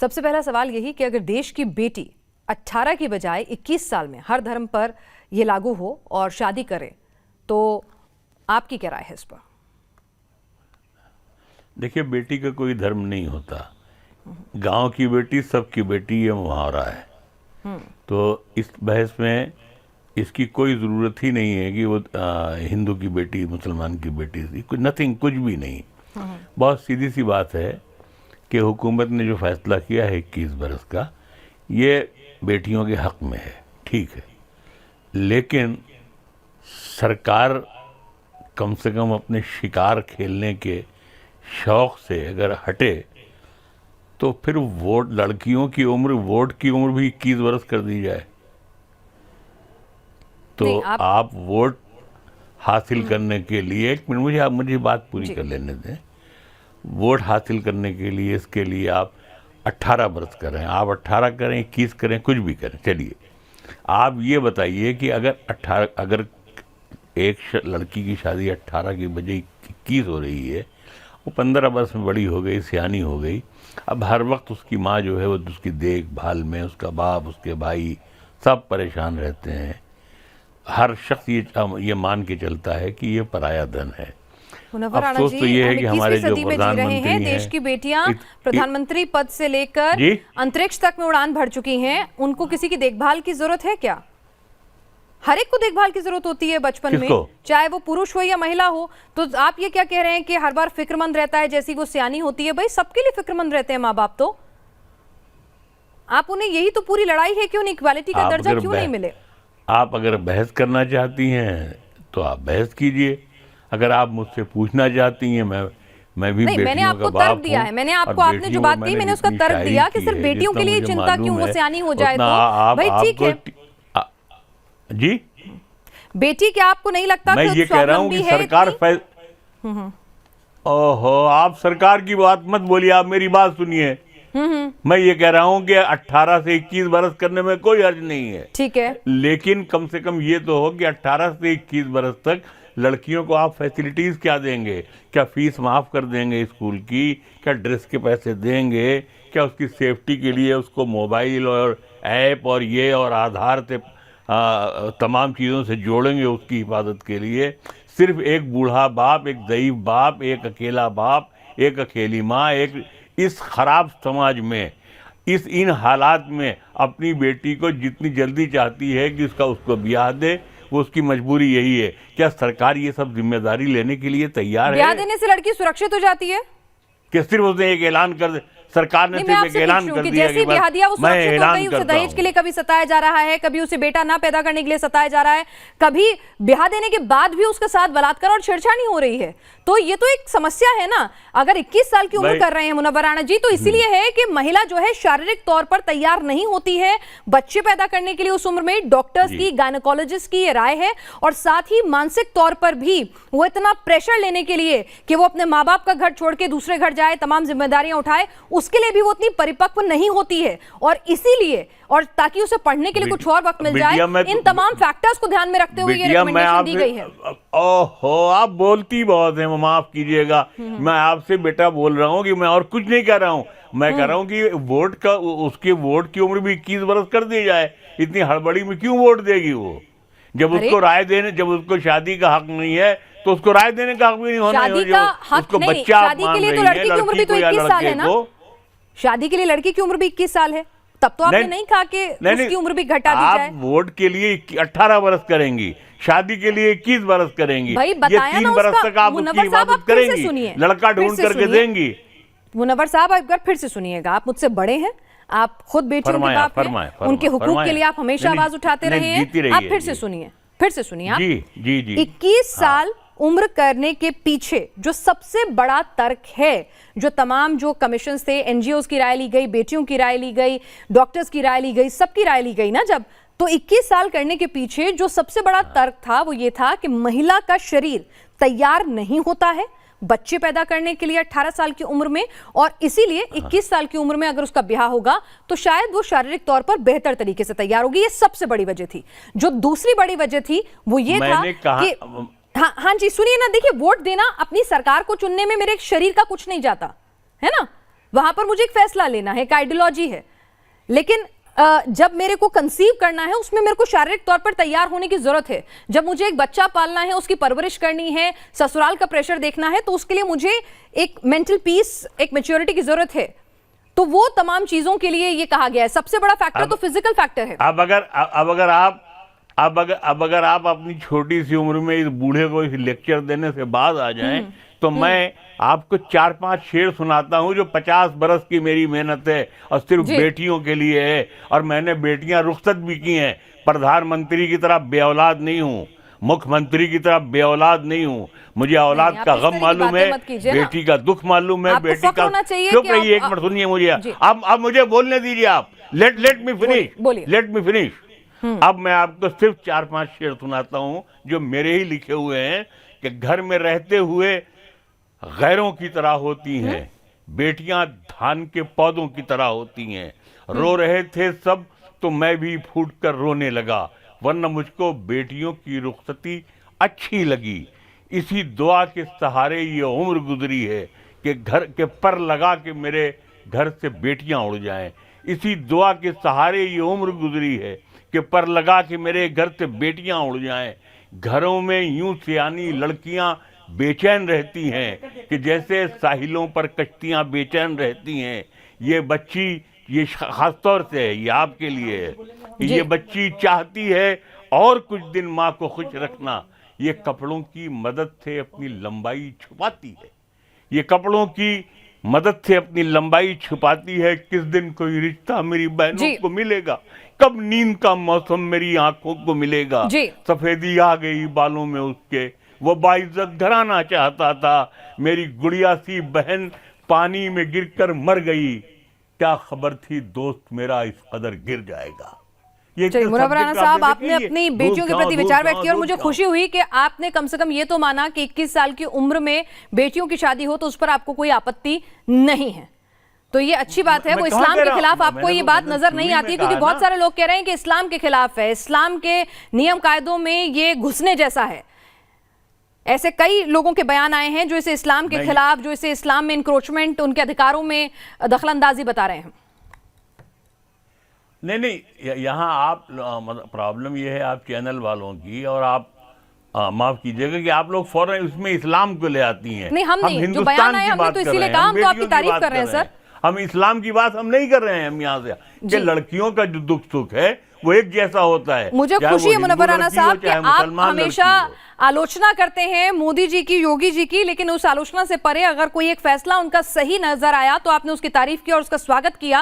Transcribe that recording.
सबसे पहला सवाल यही कि अगर देश की बेटी 18 की बजाय 21 साल में हर धर्म पर यह लागू हो और शादी करे तो आपकी क्या राय है इस पर? देखिए, बेटी का कोई धर्म नहीं होता। गांव की बेटी सबकी बेटी, ये मुहावरा है। तो इस बहस में इसकी कोई ज़रूरत ही नहीं है कि वो हिंदू की बेटी मुसलमान की बेटी, कुछ नथिंग, कुछ भी नहीं। बहुत सीधी सी बात है कि हुकूमत ने जो फैसला किया है 21 बरस का, ये बेटियों के हक में है, ठीक है। लेकिन सरकार कम से कम अपने शिकार खेलने के शौक से अगर हटे तो फिर वोट, लड़कियों की उम्र, वोट की उम्र भी 21 बरस कर दी जाए तो आप वोट हासिल करने के लिए, एक मिनट, मुझे बात पूरी कर लेने दें। वोट हासिल करने के लिए, इसके लिए आप 18 बरस करें, आप 18 करें, 21 करें, कुछ भी करें, चलिए आप ये बताइए कि अगर एक लड़की की शादी 18 की बजाय 21 हो रही है, वो 15 बरस में बड़ी हो गई, सियानी हो गई, अब हर वक्त उसकी माँ जो है वो उसकी देखभाल में, उसका बाप, उसके भाई सब परेशान रहते हैं। हर शख्स ये मान के चलता है कि ये पराया धन है। अफसोस तो ये है कि हमारे जो प्रधानमंत्री हैं, देश की बेटियां प्रधानमंत्री पद से लेकर अंतरिक्ष तक में उड़ान भर चुकी हैं, उनको किसी की देखभाल की जरूरत है क्या? हर एक को देखभाल की जरूरत होती है बचपन में, चाहे वो पुरुष हो या महिला हो। तो आप ये क्या कह रहे हैं कि हर बार फिक्रमंद रहता है जैसी वो सियानी होती है? भाई सबके लिए फिक्रमंद रहते हैं माँ बाप। तो आप उन्हें, यही तो पूरी लड़ाई है कि उन्हें इक्वालिटी का दर्जा क्यों नहीं मिले। आप अगर बहस करना चाहती हैं तो आप बहस कीजिए। अगर आप मुझसे पूछना चाहती हैं, मैं भी बेटियों मैंने आपको तर्क दिया है, मैंने आपको, आपने जो बात कही मैंने उसका तर्क दिया कि सिर्फ बेटियों के लिए चिंता क्यों, वो सियानी हो जाए तो भाई ठीक है जी। बेटी, क्या आपको नहीं लगता मैं ये कह रहा हूँ कि सरकार ओहो, आप सरकार की बात मत बोलिए, आप मेरी बात सुनिए। मैं ये कह रहा हूँ कि 18 से 21 बरस करने में कोई हर्ज नहीं है, ठीक है, लेकिन कम से कम ये तो हो कि 18 से 21 बरस तक लड़कियों को आप फैसिलिटीज क्या देंगे? क्या फीस माफ कर देंगे स्कूल की? क्या ड्रेस के पैसे देंगे? क्या उसकी सेफ्टी के लिए उसको मोबाइल और ऐप और ये और आधार से तमाम चीज़ों से जोड़ेंगे उसकी हिफाजत के लिए? सिर्फ एक बूढ़ा बाप, एक ज़ईफ बाप, एक अकेला बाप, एक अकेली माँ, एक इस खराब समाज में, इन हालात में अपनी बेटी को जितनी जल्दी चाहती है कि उसको ब्याह दे, वो उसकी मजबूरी यही है। क्या सरकार ये सब जिम्मेदारी लेने के लिए तैयार है? ब्याह देने से लड़की सुरक्षित हो जाती है कि सिर्फ उसने एक ऐलान कर दे, सरकार ने सिर्फ एक ऐलान कर दिया कि ब्याह दिया वो सुरक्षित हो गई, उसे दहेज के लिए कभी सताया जा रहा है, कभी उसे बेटा ना पैदा करने के लिए सताया जा रहा है, कभी ब्याह देने के बाद भी उसके साथ बलात्कार और छेड़छाड़ी हो रही है। तो ये तो एक समस्या है ना। अगर 21 साल की उम्र कर रहे हैं मुनव्वर राणा जी, तो इसीलिए है कि महिला जो है शारीरिक तौर पर तैयार नहीं होती है बच्चे पैदा करने के लिए उस उम्र में। डॉक्टर्स की, गायनेकोलॉजिस्ट की ये राय है, और साथ ही मानसिक तौर पर भी वो इतना प्रेशर लेने के लिए कि वो अपने माँ बाप का घर छोड़ के दूसरे घर जाए, तमाम जिम्मेदारियां उठाए, उसके लिए भी वो उतनी परिपक्व नहीं होती है। और इसीलिए, और ताकि उसे पढ़ने के लिए कुछ और वक्त मिल जाए, इन तमाम फैक्टर्स को ध्यान में रखते हुए ये रिकमेंडेशन दी गई है। ओहो, आप बोलती बहुत हैं, माफ कीजिएगा, मैं आपसे बेटा बोल रहा हूँ कि मैं और कुछ नहीं कह रहा हूँ। मैं कह रहा हूँ कि उसके वोट की उम्र भी 21 बरस कर दी जाए। इतनी हड़बड़ी में क्यों वोट देगी वो? जब उसको राय देने, जब उसको शादी का हक नहीं है तो उसको राय देने का हक भी नहीं होना चाहिए। उसको बच्चा, शादी के लिए तो लड़की की उम्र भी तो 21 साल है ना। शादी के लिए लड़की की उम्र भी 21 साल है, तब तो आपने नहीं कहा कि उसकी उम्र भी घटा दी जाए। आप वोट के लिए 18 बरस करेंगी, शादी के लिए 21 बरस करेंगी, भाई बताया ना, 3 बरस तक आप उसकी हिफाजत करेंगी, लड़का ढूंढ करके देंगी। मुनव्वर साहब, एक बार फिर से सुनिएगा, आप मुझसे बड़े हैं, आप खुद बेटियों के बाप हैं, उनके हुकूक के लिए आप हमेशा आवाज उठाते रहे हैं। आप फिर से सुनिए, आप 21 साल उम्र करने के पीछे जो सबसे बड़ा तर्क है, जो तमाम जो कमीशन थे, एनजीओ की राय ली गई, बेटियों की राय ली गई, डॉक्टर्स की राय ली गई, सबकी राय ली गई ना, जब तो 21 साल करने के पीछे जो सबसे बड़ा तर्क था वो ये था कि महिला का शरीर तैयार नहीं होता है बच्चे पैदा करने के लिए 18 साल की उम्र में, और इसीलिए 21 साल की उम्र में अगर उसका ब्याह होगा तो शायद वो शारीरिक तौर पर बेहतर तरीके से तैयार होगी। ये सबसे बड़ी वजह थी। जो दूसरी बड़ी वजह थी वो ये था कि हाँ जी सुनिए ना, देखिए, वोट देना अपनी सरकार को चुनने में मेरे शरीर का कुछ नहीं जाता है ना, वहां पर मुझे एक फैसला लेना है, एक आइडियोलॉजी है, लेकिन जब मेरे को कंसीव करना है उसमें मेरे को शारीरिक तौर पर तैयार होने की जरूरत है। जब मुझे एक बच्चा पालना है, उसकी परवरिश करनी है, ससुराल का प्रेशर देखना है, तो उसके लिए मुझे एक मेंटल पीस, एक मैच्योरिटी की जरूरत है। तो वो तमाम चीजों के लिए ये कहा गया है। सबसे बड़ा फैक्टर तो फिजिकल फैक्टर है। अब अगर आप अपनी छोटी सी उम्र में इस बूढ़े को इस लेक्चर देने से बाद आ जाएं, तो मैं आपको 4-5 शेर सुनाता हूं जो 50 बरस की मेरी मेहनत है और सिर्फ बेटियों के लिए है। और मैंने बेटियां रुखसत भी की हैं। प्रधानमंत्री की तरह बेऔलाद नहीं हूं, मुख्यमंत्री की तरह बेऔलाद नहीं हूं। मुझे औलाद का गम मालूम है, बेटी का दुख मालूम है, बेटी का। चुप रहिए, एक मिनट सुनिए मुझे। अब मुझे बोलने दीजिए आप। Let me finish. अब मैं आपको सिर्फ 4-5 शेर सुनाता हूं जो मेरे ही लिखे हुए हैं कि घर में रहते हुए गैरों की तरह होती हैं, बेटियां धान के पौधों की तरह होती हैं। रो रहे थे सब तो मैं भी फूट कर रोने लगा, वरना मुझको बेटियों की रुखसती अच्छी लगी। इसी दुआ के सहारे ये उम्र गुजरी है कि घर के पर लगा के मेरे घर से बेटियां उड़ जाएं। इसी दुआ के सहारे ये उम्र गुजरी है कि पर लगा के मेरे घर से बेटियां उड़ जाएं। घरों में यूं सियानी लड़कियां बेचैन रहती हैं कि जैसे साहिलों पर कश्तियां बेचैन रहती हैं। ये बच्ची, ये खासतौर से है, ये आपके लिए है, ये बच्ची चाहती है और कुछ दिन माँ को खुश रखना। ये कपड़ों की मदद से अपनी लंबाई छुपाती है, ये कपड़ों की मदद से अपनी लंबाई छुपाती है। किस दिन कोई रिश्ता मेरी बहनों को मिलेगा, कब नींद का मौसम मेरी आंखों को मिलेगा। सफेदी आ गई बालों में उसके, वो बाइज्जत घराना चाहता था। मेरी गुड़िया सी बहन पानी में गिरकर मर गई, क्या खबर थी दोस्त मेरा इस कदर गिर जाएगा। मुनव्वर राना साहब, आपने अपनी बेटियों के प्रति विचार व्यक्त किया और मुझे खुशी हुई कि आपने कम से कम ये तो माना कि 21 साल की उम्र में बेटियों की शादी हो तो उस पर आपको कोई आपत्ति नहीं है। तो ये अच्छी बात है। वो इस्लाम के खिलाफ आपको ये बात नजर नहीं आती, क्योंकि बहुत सारे लोग कह रहे हैं कि इस्लाम के खिलाफ है, इस्लाम के नियम कायदों में ये घुसने जैसा है। ऐसे कई लोगों के बयान आए हैं जो इसे इस्लाम के खिलाफ, जो इसे इस्लाम में इंक्रोचमेंट, उनके अधिकारों में दखलंदाजी बता रहे हैं। नहीं, यहाँ आप प्रॉब्लम ये है आप चैनल वालों की, और आप माफ कीजिएगा कि आप लोग फौरन उसमें इस्लाम को ले आती हैं। नहीं, हम नहीं, जो बयान आए हमने तो इसीलिए कहा, हम तो आपकी तारीफ कर रहे हैं सर। हम इस्लाम की बात हम नहीं कर रहे हैं। हम यहाँ से कि लड़कियों का जो दुख सुख है वो एक जैसा होता है। मुझे खुशी है मुनव्वर राना साहब कि आप हमेशा आलोचना करते हैं मोदी जी की, योगी जी की, लेकिन उस आलोचना से परे अगर कोई एक फैसला उनका सही नजर आया तो आपने उसकी तारीफ की और उसका स्वागत किया।